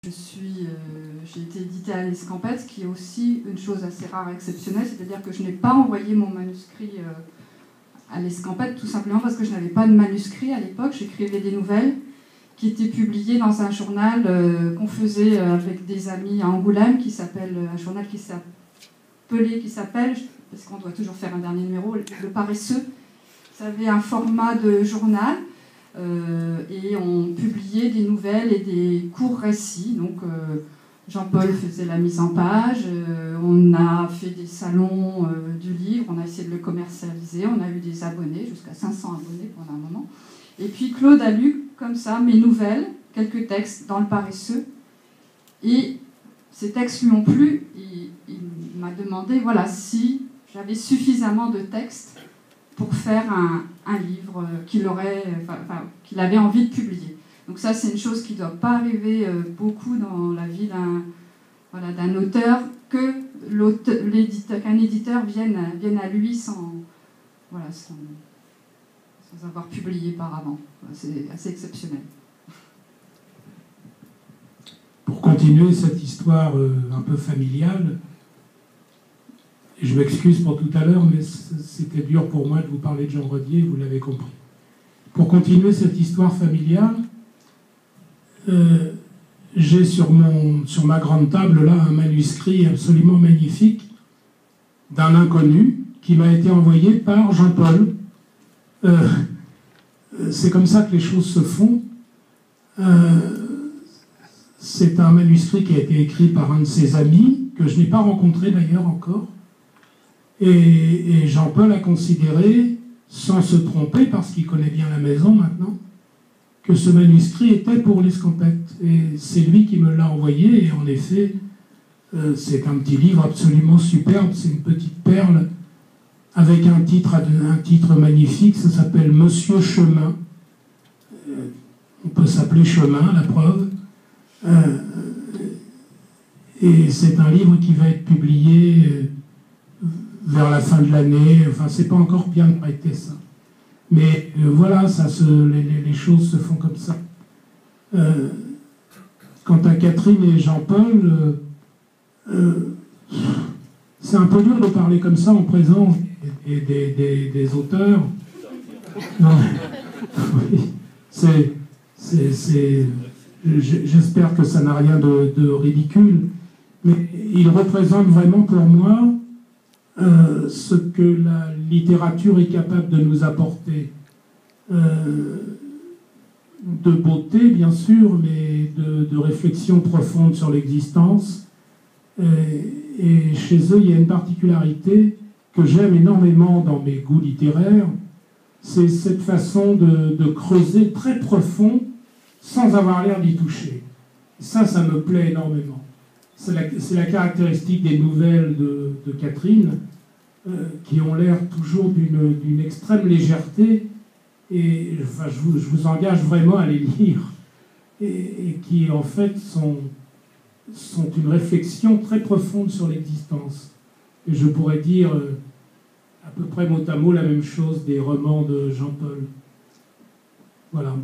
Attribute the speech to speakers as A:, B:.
A: J'ai été éditée à l'Escampette, ce qui est aussi une chose assez rare et exceptionnelle, c'est-à-dire que je n'ai pas envoyé mon manuscrit à l'Escampette, tout simplement parce que je n'avais pas de manuscrit à l'époque. J'écrivais des nouvelles qui étaient publiées dans un journal qu'on faisait avec des amis à Angoulême, un journal qui s'appelle, parce qu'on doit toujours faire un dernier numéro, Le Paresseux. Ça avait un format de journal. Et on publiait des nouvelles et des courts récits. Donc Jean-Paul faisait la mise en page, on a fait des salons du livre, on a essayé de le commercialiser, on a eu des abonnés, jusqu'à 500 abonnés pendant un moment. Et puis Claude a lu comme ça mes nouvelles, quelques textes dans Le Paresseux, et ces textes lui ont plu, et il m'a demandé si j'avais suffisamment de textes pour faire un livre qu'il avait envie de publier. Donc ça, c'est une chose qui ne doit pas arriver beaucoup dans la vie d'un auteur, qu'un éditeur vienne à lui sans avoir publié par avant. C'est assez exceptionnel.
B: Pour continuer cette histoire un peu familiale, je m'excuse pour tout à l'heure, mais c'était dur pour moi de vous parler de Jean Rodier, vous l'avez compris. Pour continuer cette histoire familiale, j'ai sur ma grande table là un manuscrit absolument magnifique d'un inconnu qui m'a été envoyé par Jean-Paul. C'est comme ça que les choses se font. C'est un manuscrit qui a été écrit par un de ses amis, que je n'ai pas rencontré d'ailleurs encore. Et Jean-Paul a considéré, sans se tromper, parce qu'il connaît bien la maison maintenant, que ce manuscrit était pour l'Escampette. Et c'est lui qui me l'a envoyé, et en effet, c'est un petit livre absolument superbe, c'est une petite perle, avec un titre magnifique, ça s'appelle Monsieur Chemin. On peut s'appeler Chemin, la preuve. Et c'est un livre qui va être publié vers la fin de l'année. Enfin, c'est pas encore bien prêté, ça. Mais voilà, les choses se font comme ça. Quant à Catherine et Jean-Paul, c'est un peu dur de parler comme ça en présence des auteurs. Non, oui, j'espère que ça n'a rien de ridicule, mais ils représentent vraiment pour moi ce que la littérature est capable de nous apporter. De beauté, bien sûr, mais de réflexion profonde sur l'existence. Et chez eux, il y a une particularité que j'aime énormément dans mes goûts littéraires, c'est cette façon de creuser très profond sans avoir l'air d'y toucher. Ça me plaît énormément. C'est la caractéristique des nouvelles de Catherine, qui ont l'air toujours d'une extrême légèreté, et enfin, je vous engage vraiment à les lire, et qui en fait sont une réflexion très profonde sur l'existence. Et je pourrais dire à peu près mot à mot la même chose des romans de Jean-Paul. Voilà.